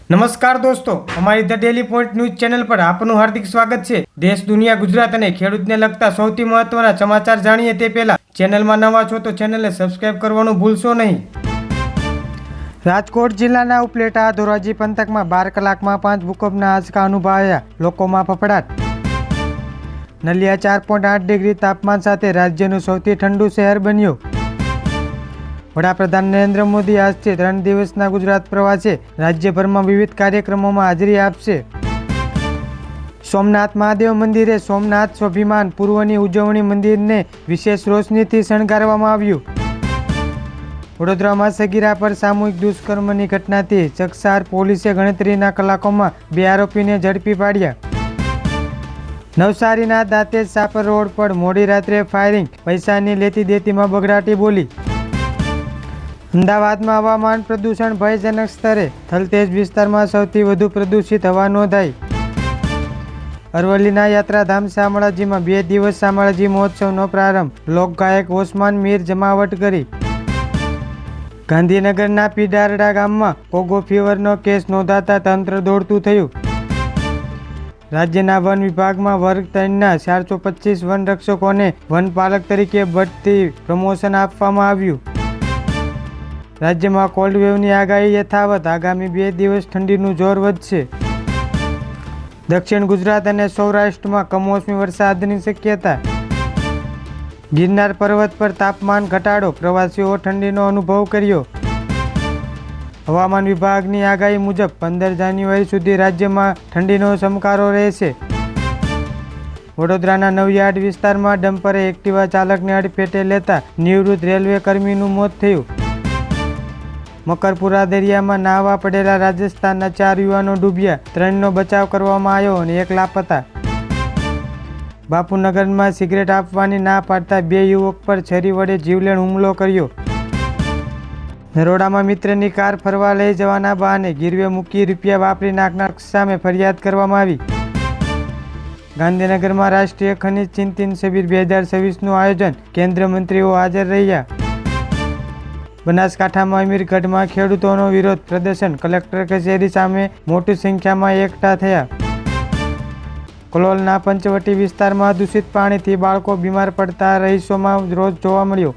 નમસ્કાર દોસ્તો, અમારી the daily point news channel પર આપનું હાર્દિક સ્વાગત છે। દેશ, દુનિયા, ગુજરાત અને ખેડૂતને લગતા સૌથી મહત્વના સમાચાર જાણીએ તે પહેલા ચેનલમાં નવા છો તો ચેનલને સબસ્ક્રાઇબ કરવાનું ભૂલશો નહીં। રાજકોટ જિલ્લાના ઉપલેટા ધોરાજી પંથકમાં 12 કલાકમાં 5 ભૂકંપના આંચકા અનુભવાયા, લોકોમાં ફફડાટ। નલિયા 4.8 ડિગ્રી તાપમાન સાથે રાજ્યનું સૌથી ઠંડુ શહેર બન્યું। વડાપ્રધાન નરેન્દ્ર મોદી આજથી 3 દિવસના ગુજરાત પ્રવાસે રાજ્યભરમાં વિવિધ કાર્યક્રમોમાં હાજરી આપશે। સોમનાથ મહાદેવ મંદિરે સોમનાથ સ્વાભિમાન પૂર્વની ઉજવણી મંદિરને વિશેષ રોશનીથી શણગારવામાં આવ્યું। વડોદરામાં સગીરા પર સામૂહિક દુષ્કર્મની ઘટનાથી ચકસાર પોલીસે ગણતરીના કલાકોમાં 2 આરોપીને ઝડપી પાડ્યા। નવસારીના દાંતેજ સાપર રોડ પર મોડી રાત્રે ફાયરિંગ, પૈસાની લેતી દેતીમાં બગડાટી બોલી। અમદાવાદમાં હવામાન પ્રદૂષણ ભયજનક સ્તરે, થલતેજ વિસ્તારમાં સૌથી વધુ પ્રદૂષિત હવા નોંધાઈ। અરવલ્લીના યાત્રાધામ શામળાજીમાં 2 દિવસ શામળાજી મહોત્સવનો પ્રારંભ, લોકગાયક ઓસમાન મીર જમાવટ કરી। ગાંધીનગરના પીડારડા ગામમાં કોગો ફીવરનો કેસ નોંધાતા તંત્ર દોડતું થયું। રાજ્યના વન વિભાગમાં વર્ગ 3ના 425 વનરક્ષકોને વનપાલક તરીકે બઢતી પ્રમોશન આપવામાં આવ્યું। રાજ્યમાં કોલ્ડ વેવની આગાહી યથાવત, આગામી 2 દિવસ ઠંડીનું જોર વધશે। દક્ષિણ ગુજરાત અને સૌરાષ્ટ્રમાં કમોસમી વરસાદની શક્યતા। ગિરનાર પર્વત પર તાપમાન ઘટાડો, પ્રવાસીઓ ઠંડીનો અનુભવ કર્યો। હવામાન વિભાગની આગાહી મુજબ 15 જાન્યુઆરી સુધી રાજ્યમાં ઠંડીનો ચમકારો રહેશે। વડોદરાના નડિયાદ વિસ્તારમાં ડમ્પરે એક્ટિવા ચાલકને અડફેટે લેતા નિવૃત્ત રેલવે કર્મીનું મોત થયું। મકરપુરા દરિયામાં નાહવા પડેલા રાજસ્થાનના 4 યુવાનો ડૂબ્યા, 3નો બચાવ કરવામાં આવ્યો અને 1 લાપતા। બાપુનગરમાં સિગરેટ આપવાની ના પાડતા 2 યુવક પર છરી વડે જીવલેણ હુમલો કર્યો। નરોડામાં મિત્રની કાર ફરવા લઈ જવાના બહાને ગીરવે મૂકી રૂપિયા વાપરી નાખનાર સામે ફરિયાદ કરવામાં આવી। ગાંધીનગરમાં રાષ્ટ્રીય ખનિજ ચિંતન શિબિર 2026નું આયોજન, કેન્દ્રીય મંત્રીઓ હાજર રહ્યા। બનાસકાંઠામાં અમીરગઢમાં ખેડૂતોનો વિરોધ પ્રદર્શન, કલેક્ટર કચેરી સામે મોટી સંખ્યામાં એકઠા થયા। કલોલના પંચવટી વિસ્તારમાં દૂષિત પાણીથી બાળકો બીમાર પડતા રહીશોમાં રોજ જોવા મળ્યો।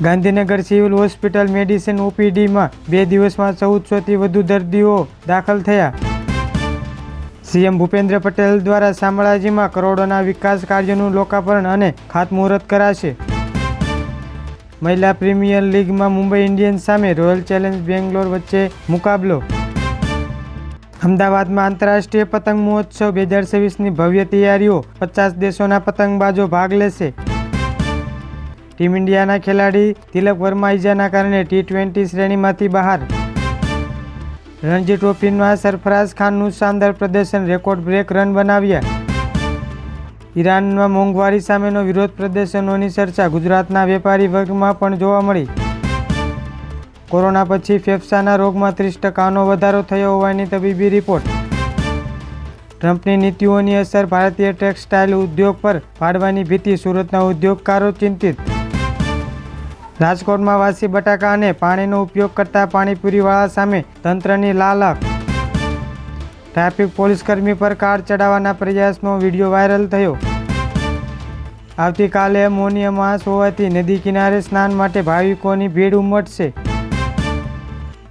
ગાંધીનગર સિવિલ હોસ્પિટલ મેડિસિન ઓપીડીમાં 2 દિવસમાં 1400થી વધુ દર્દીઓ દાખલ થયા। સીએમ ભૂપેન્દ્ર પટેલ દ્વારા શામળાજીમાં કરોડોના વિકાસ કાર્યોનું લોકાર્પણ અને ખાતમુહૂર્ત કરાશે। મહિલા પ્રીમિયર લીગમાં મુંબઈ ઇન્ડિયન્સ સામે રોયલ ચેલેન્જ બેંગ્લોર વચ્ચે મુકાબલો। અમદાવાદમાં આંતરરાષ્ટ્રીય પતંગ મહોત્સવ 2026ની ભવ્ય તૈયારીઓ, 50 દેશોના પતંગબાજો ભાગ લેશે। ટીમ ઇન્ડિયાના ખેલાડી તિલક વર્મા ઇજાના કારણે T20 શ્રેણીમાંથી બહાર। રણજી ટ્રોફીમાં સરફરાઝ ખાનનું શાનદાર પ્રદર્શન, રેકોર્ડ બ્રેક રન બનાવ્યા। ઈરાનમાં મોંઘવારી સામેનો વિરોધ પ્રદર્શનોની ચર્ચા ગુજરાતના વેપારી વર્ગમાં પણ જોવા મળી। કોરોના પછી ફેફસાના રોગમાં 30% વધારો થયો હોવાની તબીબી રિપોર્ટ। ટ્રમ્પની નીતિઓની અસર ભારતીય ટેક્સટાઇલ ઉદ્યોગ પર પાડવાની ભીતિ, સુરતના ઉદ્યોગકારો ચિંતિત। રાજકોટમાં વાસી બટાકા અને પાણીનો ઉપયોગ કરતા પાણીપુરીવાળા સામે તંત્રની લાલક। ટ્રાફિક પોલીસકર્મી પર કાર ચડાવવાના પ્રયાસનો વિડીયો વાયરલ થયો। આવતીકાલે મૌની અમાસ હોવાથી નદી કિનારે સ્નાન માટે ભાવિકોની ભીડ ઉમટશે।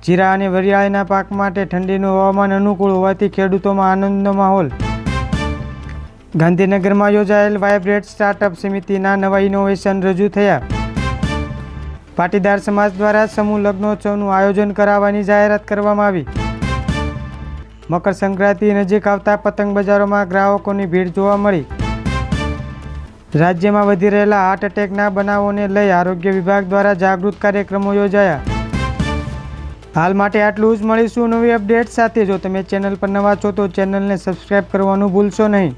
જીરા અને વરિયાળીના પાક માટે ઠંડીનું હવામાન અનુકૂળ હોવાથી ખેડૂતોમાં આનંદનો માહોલ। ગાંધીનગરમાં યોજાયેલ વાઇબ્રન્ટ સ્ટાર્ટઅપ સમિતિના નવા ઇનોવેશન રજૂ થયા। પાટીદાર સમાજ દ્વારા સમૂહ લગ્નોત્સવનું આયોજન કરાવવાની જાહેરાત કરવામાં આવી। મકર સંક્રાંતિ નજીક આવતા પતંગ બજારોમાં ગ્રાહકોની ભીડ જોવા મળી। રાજ્યમાં વધી રહેલા હાર્ટ એટેકના બનાવોને લઈ આરોગ્ય વિભાગ દ્વારા જાગૃત કાર્યક્રમો યોજાયા। હાલ માટે આટલું જ, મળીશું નવી અપડેટ સાથે। જો તમે ચેનલ પર નવા છો તો ચેનલને સબસ્ક્રાઇબ કરવાનું ભૂલશો નહીં।